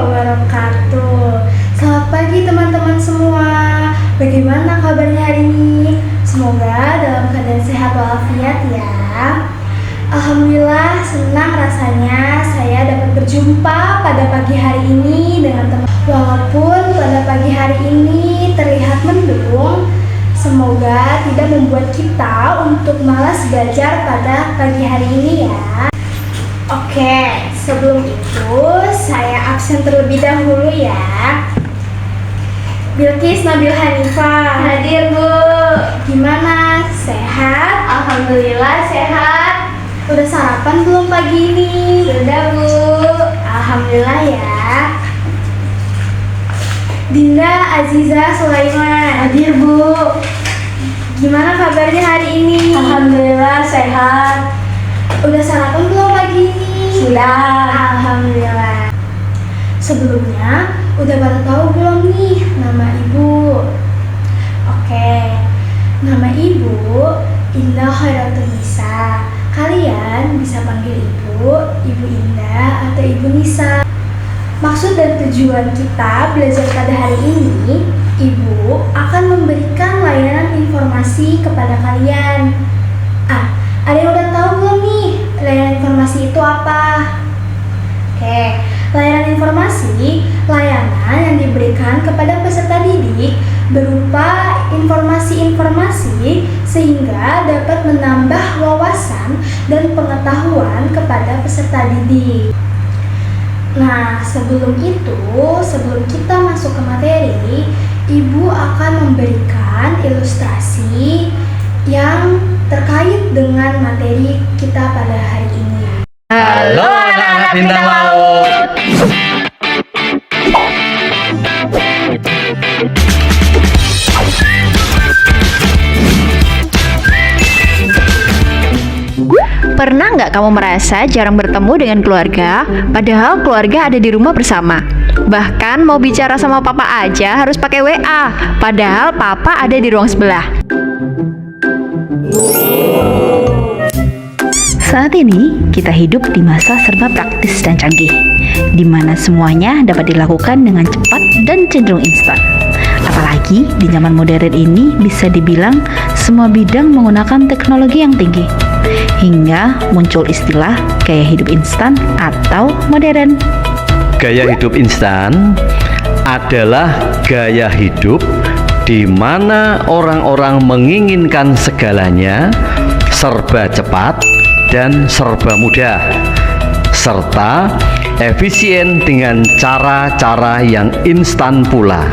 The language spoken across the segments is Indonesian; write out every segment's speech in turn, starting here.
wabarakatuh. Selamat pagi teman-teman semua. Bagaimana kabarnya hari ini? Semoga dalam keadaan sehat walafiat ya. Alhamdulillah senang rasanya saya dapat berjumpa pada pagi hari ini dengan teman. Walaupun pada pagi hari ini terlihat mendung, semoga tidak membuat kita untuk malas belajar pada pagi hari ini ya. Oke, sebelum itu saya absen terlebih dahulu ya. Bilkis Nabil Hanifah. Hadir, Bu. Gimana? Sehat? Alhamdulillah sehat. Udah sarapan belum pagi ini? Sudah, Bu. Alhamdulillah ya. Dinda Aziza Sulaiman. Hadir, Bu. Gimana kabarnya hari ini? Alhamdulillah sehat. Udah sarapan belum pagi ini? Sudah. Alhamdulillah. Sebelumnya, udah pada tahu belum nih nama ibu? Oke, nama ibu Indah Khairatul Nisa. Kalian bisa panggil ibu Indah atau ibu Nisa. Maksud dan tujuan kita belajar pada hari ini, ibu akan memberikan layanan informasi kepada kalian. Ada yang udah tahu belum nih layanan informasi itu apa? Oke, layanan informasi, layanan yang diberikan kepada peserta didik berupa informasi-informasi sehingga dapat menambah wawasan dan pengetahuan kepada peserta didik. Nah, sebelum kita masuk ke materi, Ibu akan memberikan ilustrasi yang terkait dengan materi kita pada hari ini. Halo anak-anak bintang laut. Pernah nggak kamu merasa jarang bertemu dengan keluarga, padahal keluarga ada di rumah bersama? Bahkan mau bicara sama papa aja harus pakai WA, padahal papa ada di ruang sebelah. Saat ini, kita hidup di masa serba praktis dan canggih, di mana semuanya dapat dilakukan dengan cepat dan cenderung instan. Apalagi di zaman modern ini bisa dibilang semua bidang menggunakan teknologi yang tinggi, hingga muncul istilah gaya hidup instan atau modern. Gaya hidup instan adalah gaya hidup di mana orang-orang menginginkan segalanya serba cepat dan serba mudah, serta efisien dengan cara-cara yang instan pula.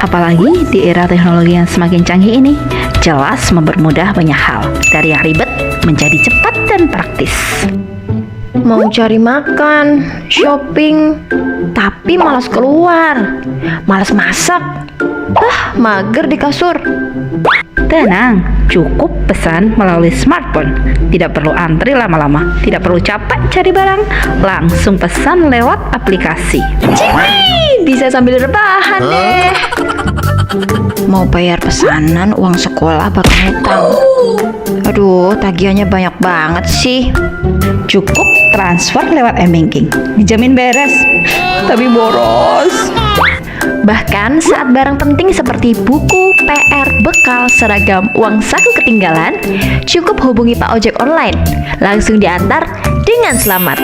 Apalagi di era teknologi yang semakin canggih ini, jelas mempermudah banyak hal, dari yang ribet menjadi cepat dan praktis. Mau cari makan, shopping, tapi malas keluar, malas masak, mager di kasur. Tenang, cukup pesan melalui smartphone. Tidak perlu antri lama-lama, tidak perlu capek cari barang, langsung pesan lewat aplikasi. Cih, bisa sambil rebahan deh. Mau bayar pesanan, uang sekolah, bahkan hutang. Aduh, tagihannya banyak banget sih. Cukup transfer lewat m-banking, dijamin beres, tapi boros. Bahkan saat barang penting seperti buku, PR, bekal, seragam, uang saku ketinggalan, cukup hubungi Pak Ojek online, langsung diantar dengan selamat.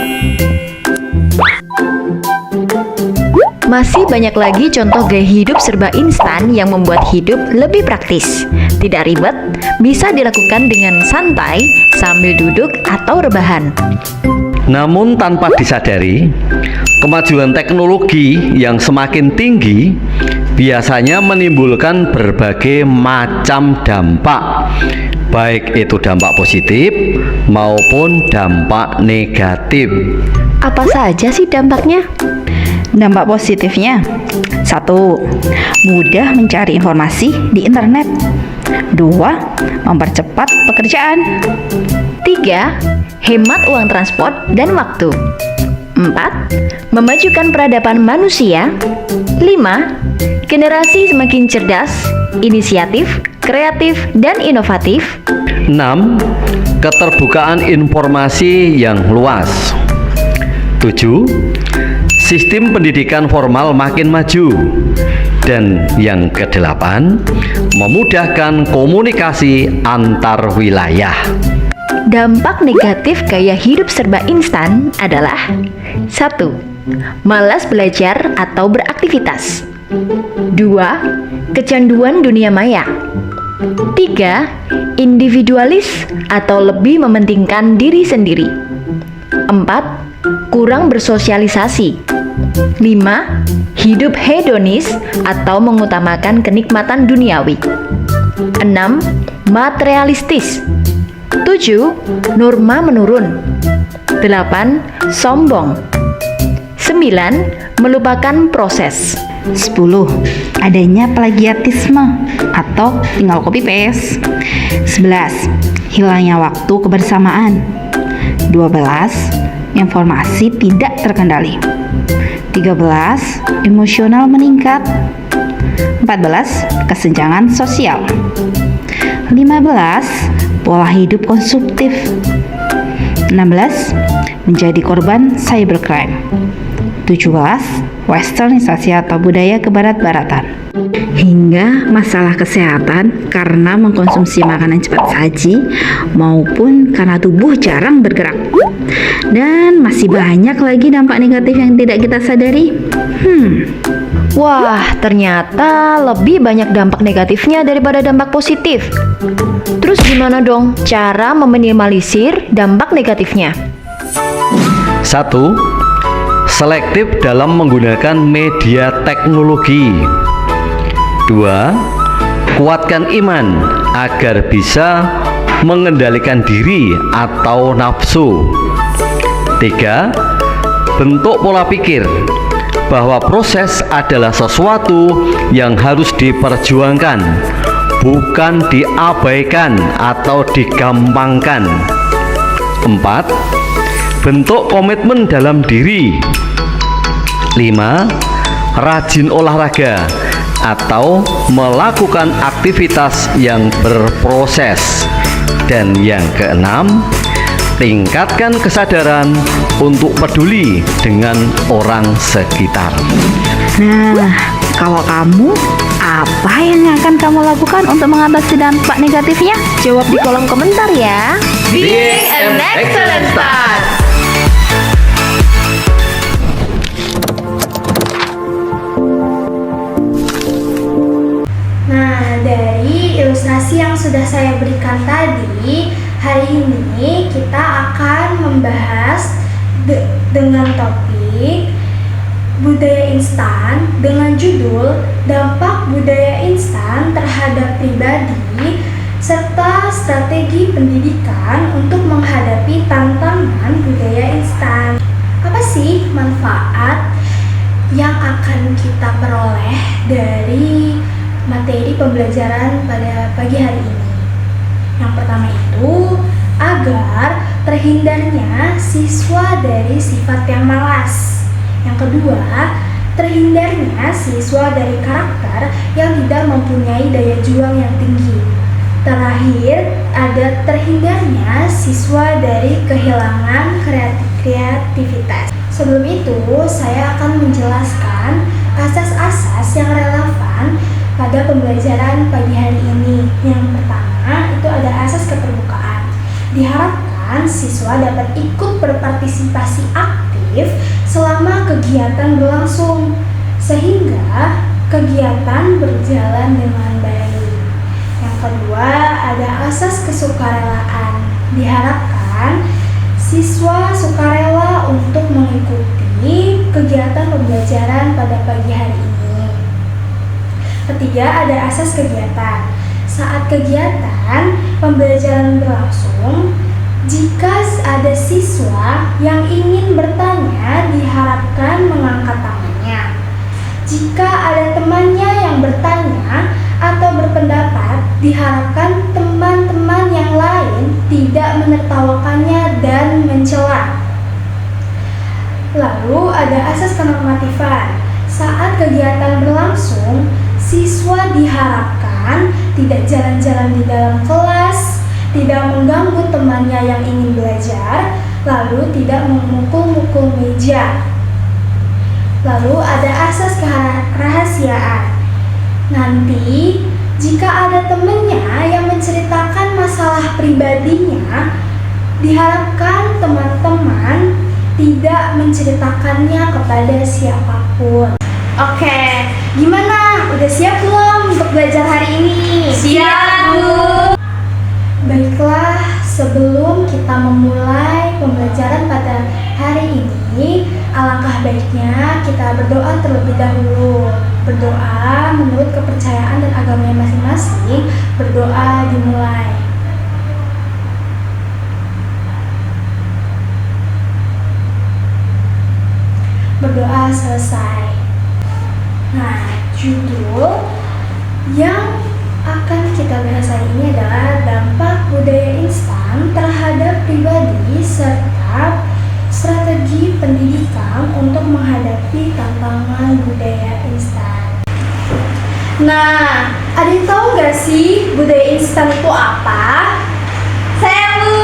Masih banyak lagi contoh gaya hidup serba instan yang membuat hidup lebih praktis. Tidak ribet, bisa dilakukan dengan santai sambil duduk atau rebahan. Namun tanpa disadari, kemajuan teknologi yang semakin tinggi biasanya menimbulkan berbagai macam dampak, baik itu dampak positif maupun dampak negatif. Apa saja sih dampaknya? Dampak positifnya: 1. Mudah mencari informasi di internet. 2. Mempercepat pekerjaan. 3. Hemat uang transport dan waktu. 4. Memajukan peradaban manusia. 5. Generasi semakin cerdas, inisiatif, kreatif, dan inovatif. 6. Keterbukaan informasi yang luas. 7. sistem pendidikan formal makin maju. Dan yang kedelapan, memudahkan komunikasi antar wilayah. Dampak negatif gaya hidup serba instan adalah 1. Malas belajar atau beraktivitas. 2. Kecanduan dunia maya. 3. Individualis atau lebih mementingkan diri sendiri. 4. Kurang bersosialisasi. 5. Hidup hedonis atau mengutamakan kenikmatan duniawi. 6. Materialistis. 7. Norma menurun. 8. Sombong. 9. Melupakan proses. 10. Adanya plagiatisme atau tinggal copy paste. 11. Hilangnya waktu kebersamaan. 12. Informasi tidak terkendali. 13. Emosional meningkat. 14. Kesenjangan sosial. 15. Pola hidup konsumtif. 16. Menjadi korban cybercrime. 17. Westernisasi atau budaya kebarat-baratan. Hingga masalah kesehatan karena mengkonsumsi makanan cepat saji maupun karena tubuh jarang bergerak. Dan masih banyak lagi dampak negatif yang tidak kita sadari. Wah, ternyata lebih banyak dampak negatifnya daripada dampak positif. Terus gimana dong cara meminimalisir dampak negatifnya? 1. Selektif dalam menggunakan media teknologi. 2. Kuatkan iman agar bisa mengendalikan diri atau nafsu. 3. Bentuk pola pikir bahwa proses adalah sesuatu yang harus diperjuangkan, bukan diabaikan atau digampangkan. 4. Bentuk komitmen dalam diri. 5. Rajin olahraga atau melakukan aktivitas yang berproses. Dan yang keenam, tingkatkan kesadaran untuk peduli dengan orang sekitar. Nah, kalau kamu, apa yang akan kamu lakukan untuk mengatasi dampak negatifnya? Jawab di kolom komentar ya. Being an excellent start. Nah, dari ilustrasi yang sudah saya berikan tadi, hari ini kita akan membahas dengan topik budaya instan dengan judul dampak budaya instan terhadap pribadi serta strategi pendidikan untuk menghadapi tantangan budaya instan. Apa sih manfaat yang akan kita peroleh dari materi pembelajaran pada pagi hari ini? Yang pertama itu agar terhindarnya siswa dari sifat yang malas. Yang kedua, terhindarnya siswa dari karakter yang tidak mempunyai daya juang yang tinggi. Terakhir, ada terhindarnya siswa dari kehilangan kreativitas. Sebelum itu, saya akan menjelaskan asas-asas yang relevan pada pembelajaran pagi hari ini. Yang pertama, itu ada asas keterbukaan. Diharapkan siswa dapat ikut berpartisipasi aktif selama kegiatan berlangsung, sehingga kegiatan berjalan dengan baik. Yang kedua, ada asas kesukarelaan. Diharapkan siswa sukarela untuk mengikuti kegiatan pembelajaran pada pagi hari ini. Ketiga, ada asas kegiatan. Saat kegiatan pembelajaran berlangsung, jika ada siswa yang ingin bertanya, diharapkan mengangkat tangannya. Jika ada temannya yang bertanya atau berpendapat, diharapkan teman-teman yang lain tidak menertawakannya dan mencela. Lalu ada asas kenormatifan. Saat kegiatan berlangsung, siswa diharapkan tidak jalan-jalan di dalam kelas, tidak mengganggu temannya yang ingin belajar, lalu tidak memukul-mukul meja. Lalu ada asas kerahasiaan. Nanti jika ada temennya yang menceritakan masalah pribadinya, diharapkan teman-teman tidak menceritakannya kepada siapapun. Oke, gimana? Udah siap belum untuk belajar hari ini? Siap, Bu. Baiklah, sebelum kita memulai pembelajaran pada hari ini, alangkah baiknya kita berdoa terlebih dahulu. Berdoa menurut kepercayaan dan agamanya masing-masing. Berdoa dimulai. Berdoa selesai. Nah, judul yang akan kita bahas hari ini adalah dampak budaya instan terhadap pribadi serta strategi pendidikan untuk menghadapi tantangan budaya instan. Nah, ada yang tahu gak sih budaya instan itu apa? Saya, Bu.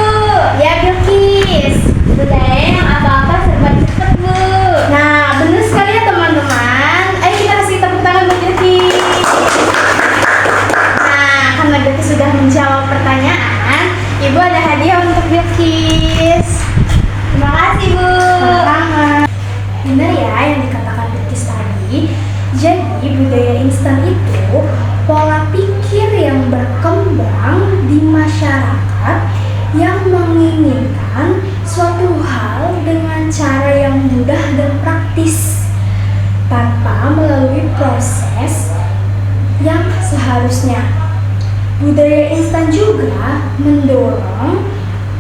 Ya, Bilkis. Budaya yang apa-apa serba cepet, Bu. Nah, benar sekali ya teman-teman. Ayo kita kasih tepuk tangan buat Bilkis. Nah, karena Bilkis sudah menjawab pertanyaan, Ibu ada hadiah untuk Bilkis. Terima kasih, Bu. Sama-sama. Benar ya yang dikatakan Bilkis tadi. Jadi budaya instan itu pola pikir yang berkembang di masyarakat yang menginginkan suatu hal dengan cara yang mudah dan praktis tanpa melalui proses yang seharusnya. Budaya instan juga mendorong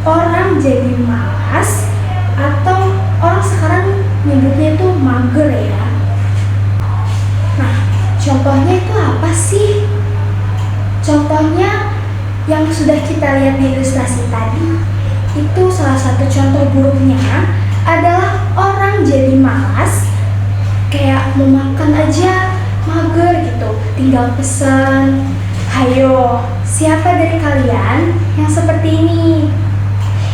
orang jadi malas atau orang sekarang nyebutnya itu mager ya. Nah, contohnya itu apa sih? Contohnya yang sudah kita lihat di ilustrasi tadi, itu salah satu contoh buruknya adalah orang jadi malas, kayak mau makan aja mager gitu, tinggal pesen. Hayo, siapa dari kalian yang seperti ini?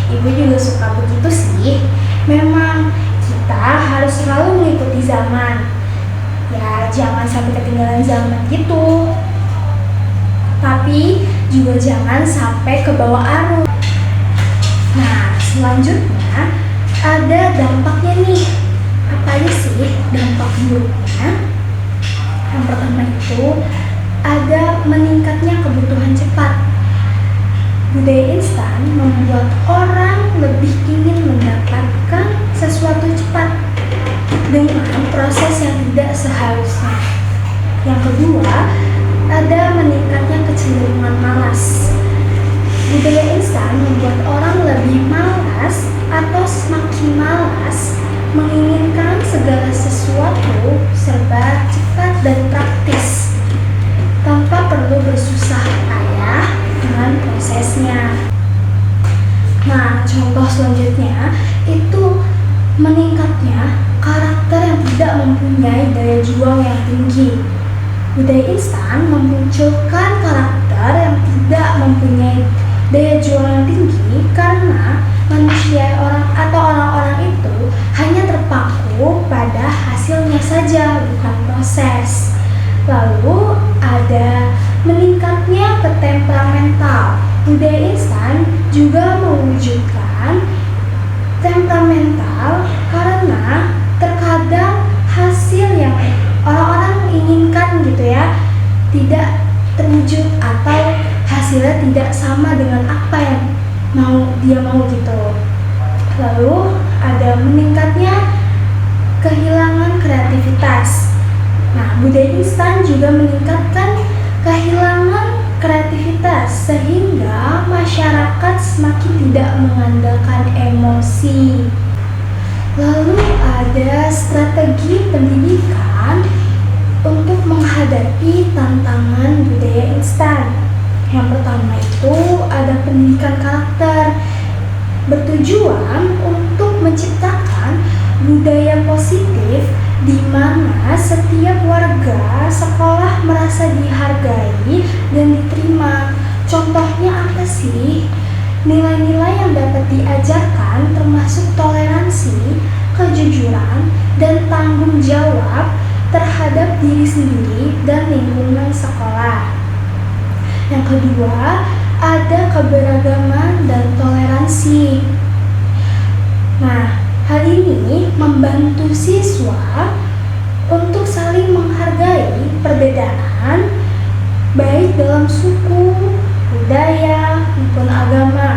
Ibu juga suka begitu sih. Memang kita harus selalu mengikuti zaman. Ya, jangan sampai ketinggalan zaman gitu. Tapi juga jangan sampai ke bawah arus. Nah, selanjutnya ada dampaknya nih. Apa aja sih dampak buruknya? Yang pertama itu ada meningkatnya kebutuhan cepat. Budaya instan membuat orang lebih ingin mendapatkan sesuatu cepat dengan proses yang tidak seharusnya. Yang kedua, ada meningkatnya kecenderungan malas. Budaya instan membuat orang lebih malas atau semakin malas menginginkan segala sesuatu serba cepat dan praktis tanpa perlu bersusah payah dengan prosesnya. Nah, contoh selanjutnya itu meningkatnya karakter yang tidak mempunyai daya juang yang tinggi. Budaya instan memunculkan karakter yang tidak mempunyai daya juang yang tinggi karena manusia orang-orang itu hanya terpaku pada hasilnya saja, bukan proses. Lalu ada meningkatnya ketemperamental. Budaya instan juga mewujudkan temperamental karena terkadang hasil yang orang-orang inginkan gitu ya tidak terwujud atau hasilnya tidak sama dengan apa yang dia mau gitu. Lalu ada meningkatnya kehilangan kreativitas. Nah, budaya instan juga meningkatkan kehilangan kreativitas sehingga masyarakat semakin tidak mengandalkan emosi. Lalu ada strategi pendidikan untuk menghadapi tantangan budaya instan. Yang pertama itu ada pendidikan karakter, bertujuan untuk menciptakan budaya positif di mana setiap warga sekolah merasa dihargai dan diterima. Contohnya apa sih? Nilai-nilai yang dapat diajarkan termasuk toleransi, kejujuran, dan tanggung jawab terhadap diri sendiri dan lingkungan sekolah. Yang kedua, ada keberagaman dan toleransi. Nah, hal ini membantu siswa untuk saling menghargai perbedaan baik dalam suku, budaya, maupun agama.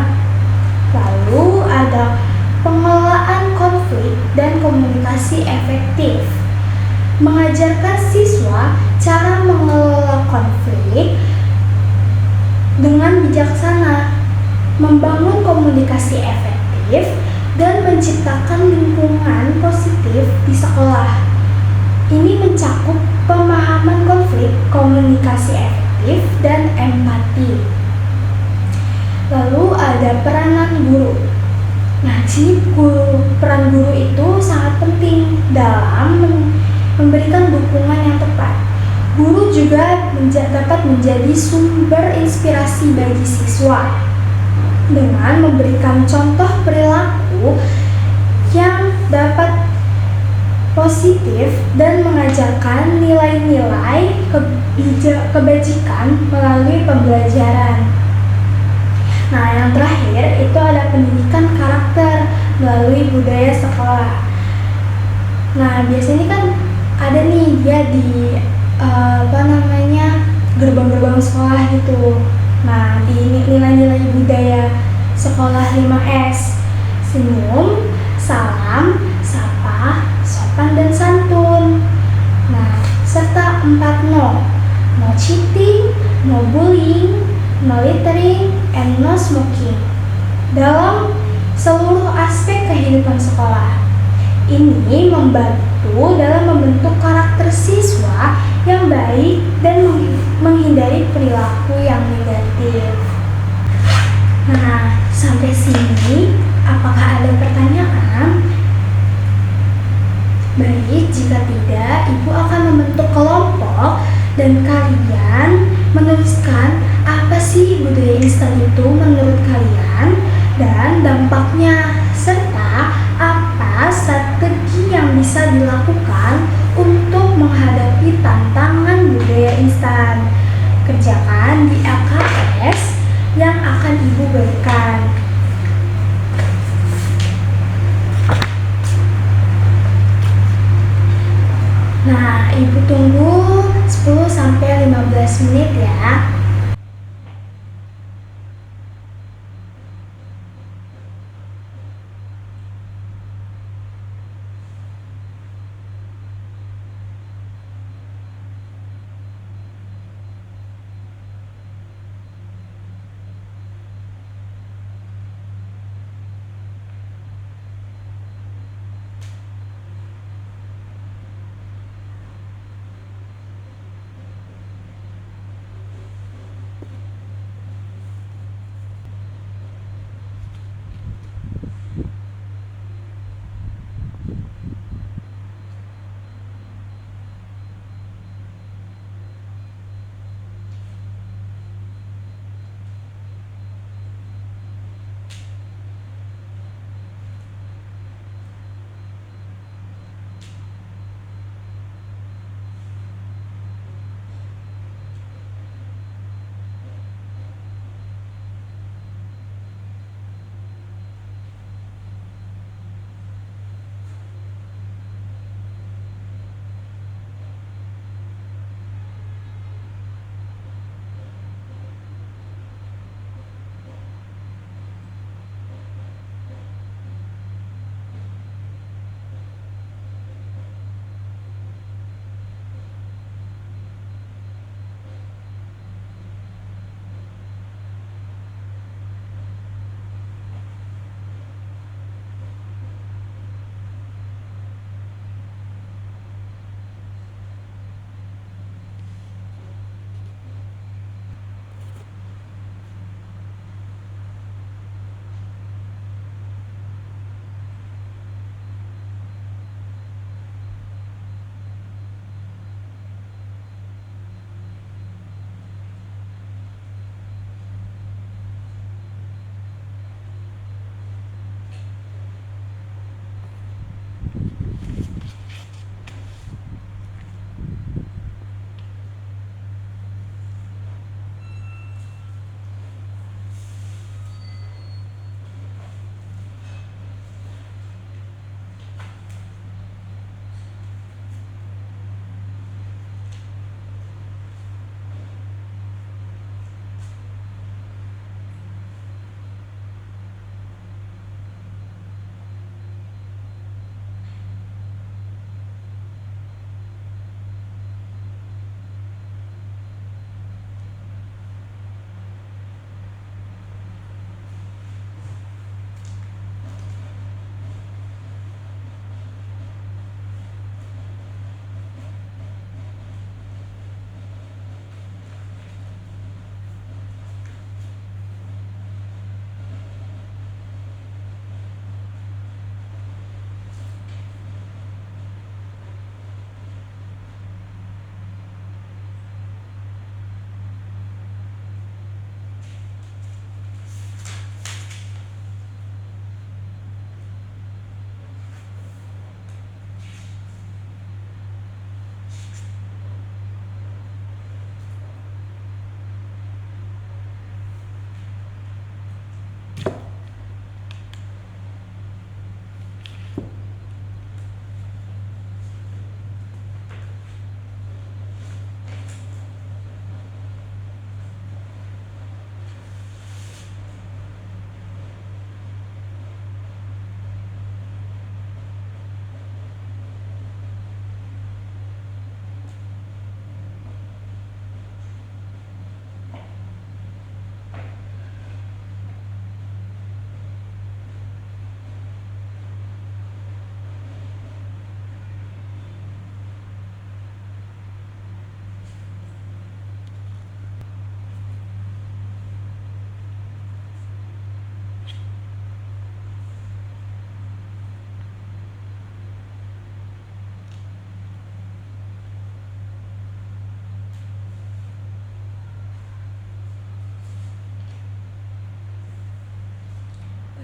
Lalu ada pengelolaan konflik dan komunikasi efektif. Mengajarkan siswa cara mengelola konflik dengan bijaksana, membangun komunikasi efektif, dan menciptakan lingkungan positif di sekolah. Ini mencakup pemahaman konflik, komunikasi efektif, dan empati. Lalu ada peranan guru. Nah, peran guru itu sangat penting dalam memberikan dukungan yang tepat. Guru juga dapat menjadi sumber inspirasi bagi siswa dengan memberikan contoh perilaku yang dapat positif dan mengajarkan nilai-nilai kebajikan melalui pembelajaran. Nah, yang terakhir itu ada pendidikan karakter melalui budaya sekolah. Nah, biasanya kan ada nih dia di gerbang-gerbang sekolah gitu. Nah, di nilai-nilai budaya sekolah 5S, senyum, salam, sapa, sopan dan santun. Nah, serta 4 no. No cheating, no bullying, no littering, and no smoking. Dalam seluruh aspek kehidupan sekolah. Ini membantu dalam membentuk karakter siswa yang baik dan menghindari perilaku yang negatif. Nah, sampai sini apakah ada pertanyaan? Baik, jika tidak, Ibu akan membentuk kelompok dan kalian menuliskan apa sih budaya instan itu menurut kalian dan dampaknya, serta apa strategi yang bisa dilakukan untuk menghadapi tantangan budaya instan. Kerjakan di LKS yang akan Ibu berikan. Nah, Ibu tunggu 10-15 menit ya.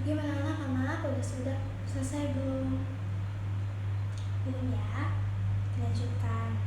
Gimana anak-anak? Sudah selesai belum? Belum ya? Lanjutkan.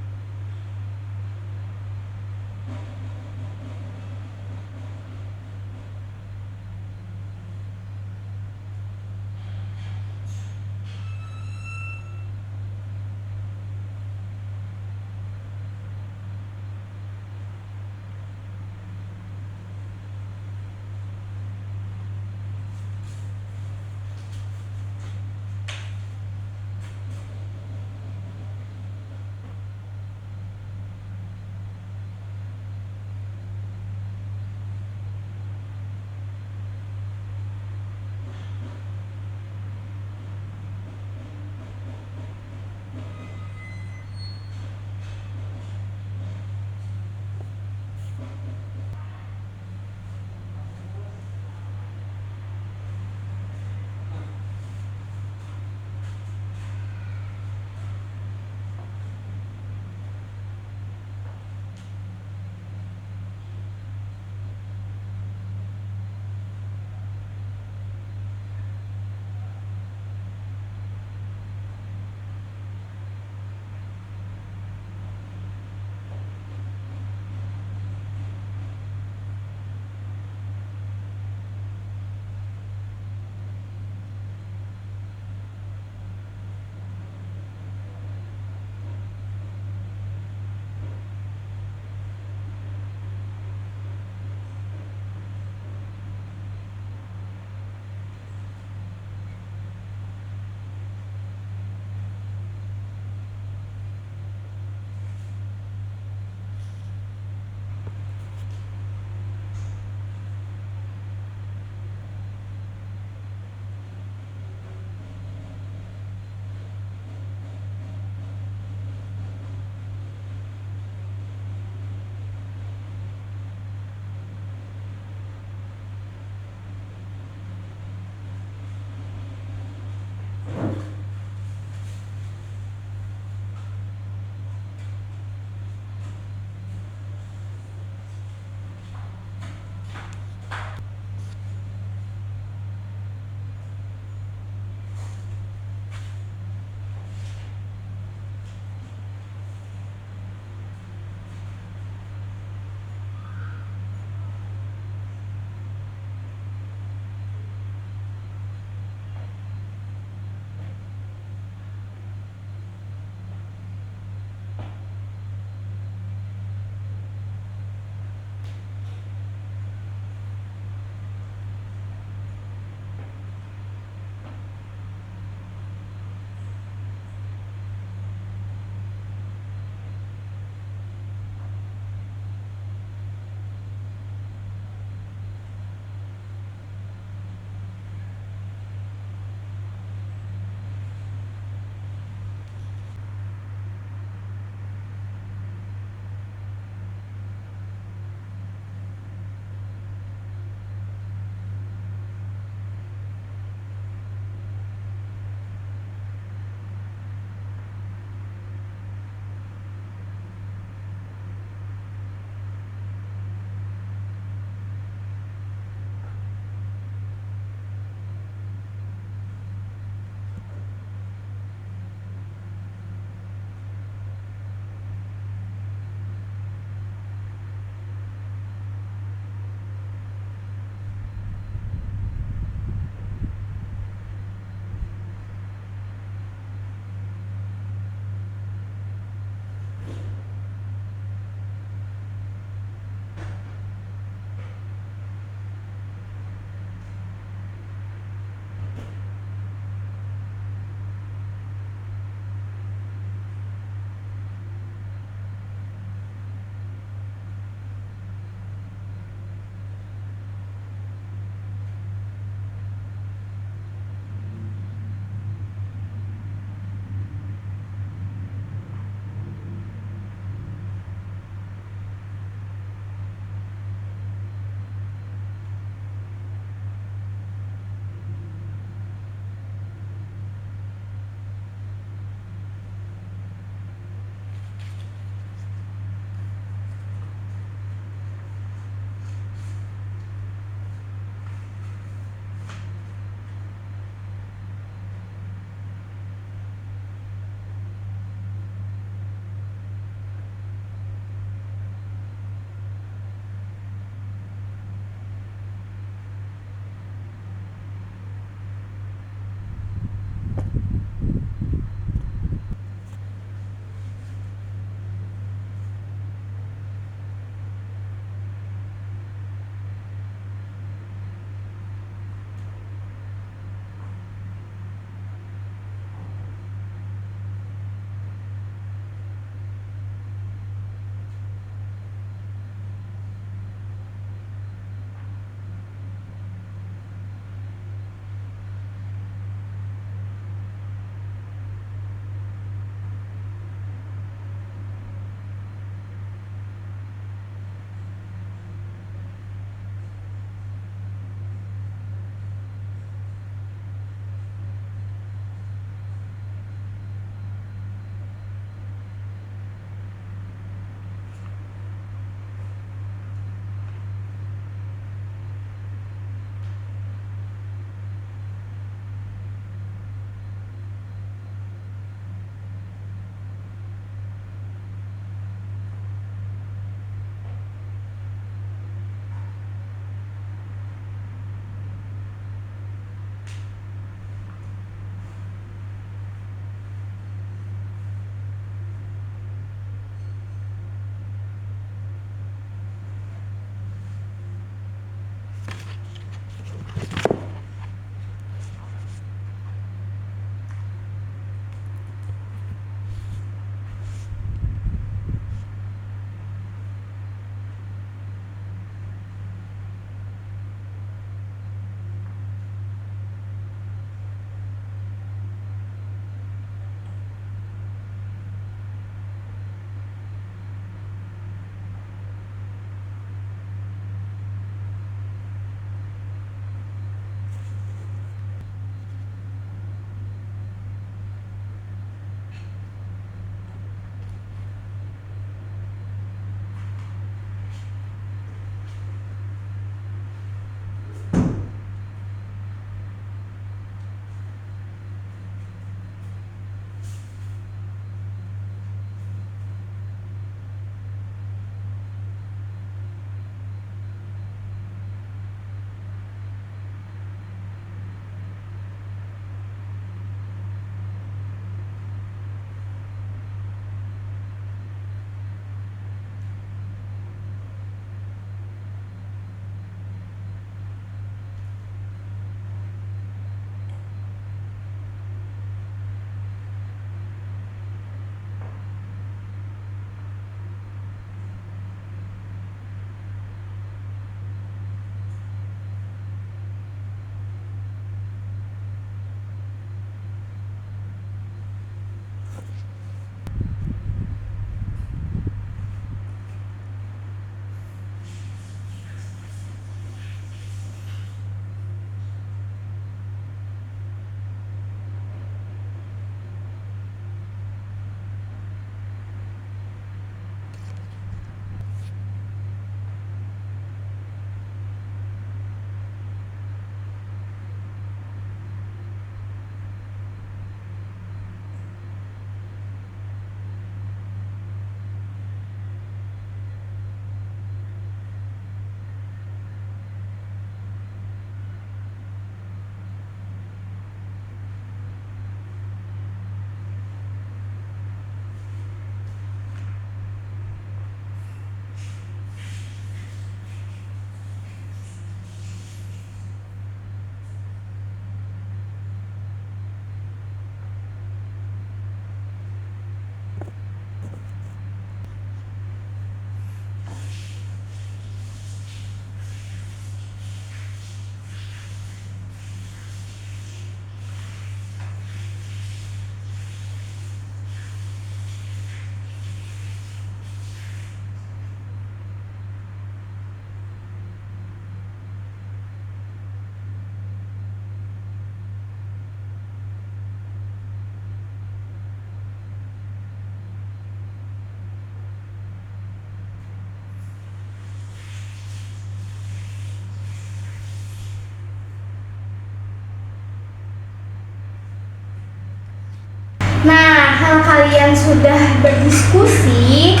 Nah, kalau kalian sudah berdiskusi,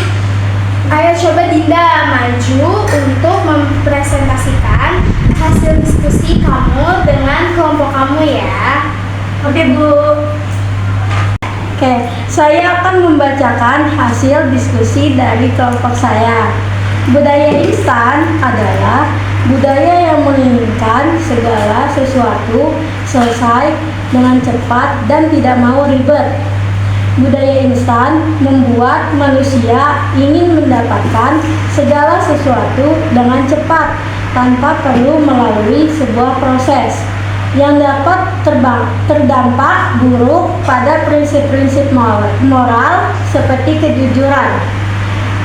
ayo coba Dinda maju untuk mempresentasikan hasil diskusi kamu dengan kelompok kamu ya. Oke, Bu. Oke, saya akan membacakan hasil diskusi dari kelompok saya. Budaya instan adalah budaya yang menginginkan segala sesuatu selesai dengan cepat dan tidak mau ribet. Budaya instan membuat manusia ingin mendapatkan segala sesuatu dengan cepat tanpa perlu melalui sebuah proses yang dapat terdampak buruk pada prinsip-prinsip moral seperti kejujuran.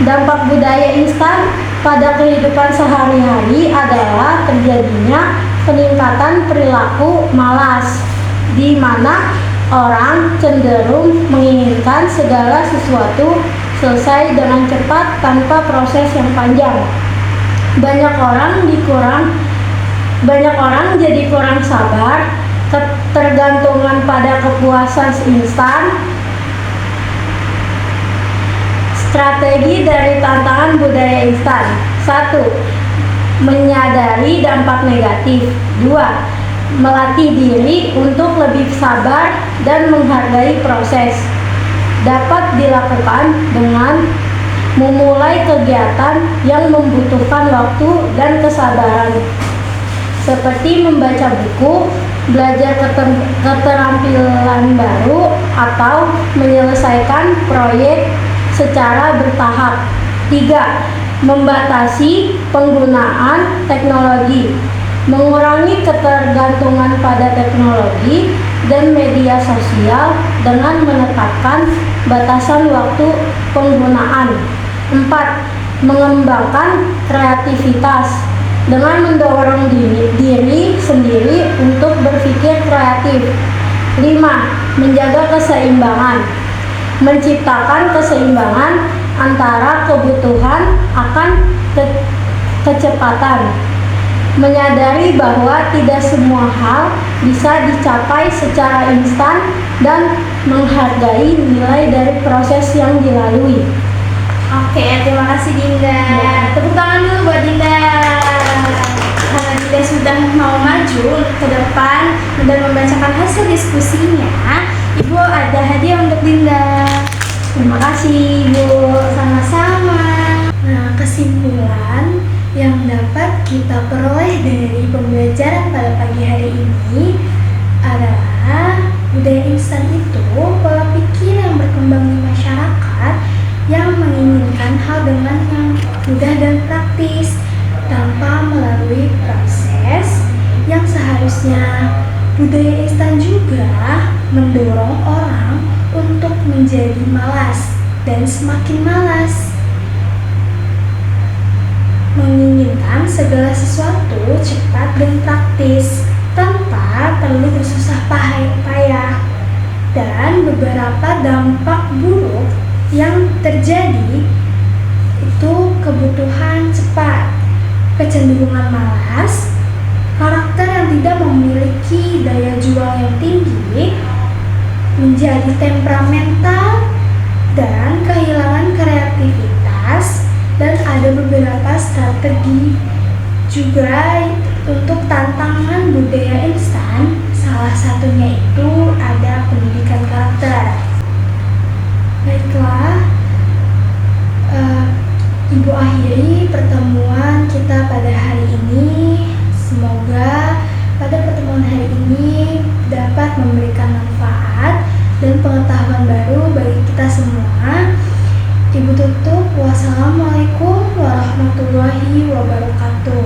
Dampak budaya instan pada kehidupan sehari-hari adalah terjadinya peningkatan perilaku malas, di mana orang cenderung menginginkan segala sesuatu selesai dengan cepat tanpa proses yang panjang. Banyak orang jadi kurang sabar, ketergantungan pada kepuasan instan. Strategi dari tantangan budaya instan. 1. Menyadari dampak negatif. 2. Melatih diri untuk lebih sabar dan menghargai proses. Dapat dilakukan dengan memulai kegiatan yang membutuhkan waktu dan kesabaran, seperti membaca buku, belajar keterampilan baru, atau menyelesaikan proyek secara bertahap. 3. Membatasi penggunaan teknologi. Mengurangi ketergantungan pada teknologi dan media sosial dengan menetapkan batasan waktu penggunaan. 4. Mengembangkan kreativitas dengan mendorong diri sendiri untuk berpikir kreatif. 5. Menjaga keseimbangan. Menciptakan keseimbangan antara kebutuhan akan kecepatan. Menyadari bahwa tidak semua hal bisa dicapai secara instan dan menghargai nilai dari proses yang dilalui. Oke, terima kasih Dinda. Tepuk tangan dulu buat Dinda. Karena Dinda sudah mau maju ke depan dan membacakan hasil diskusinya, Ibu ada hadiah untuk Dinda. Terima kasih, Ibu. Sama-sama. Nah, kesimpulan yang dapat kita peroleh dari pembelajaran pada pagi hari ini adalah budaya instan itu pola pikir yang berkembang di masyarakat yang menginginkan hal dengan yang mudah dan praktis tanpa melalui proses yang seharusnya. Budaya instan juga mendorong orang untuk menjadi malas dan semakin malas, menginginkan segala sesuatu cepat dan praktis tanpa perlu bersusah payah. Dan beberapa dampak buruk yang terjadi itu kebutuhan cepat, kecenderungan malas, karakter yang tidak memiliki daya jual yang tinggi, menjadi temperamental, dan kehilangan kreativitas. Dan ada beberapa strategi juga untuk tantangan budaya instan. Salah satunya itu ada pendidikan karakter. Baiklah, Ibu akhiri pertemuan kita pada hari ini. Semoga pada pertemuan hari ini dapat memberikan manfaat dan pengetahuan baru bagi kita semua. Ibu tutup. Wassalamualaikum warahmatullahi wabarakatuh.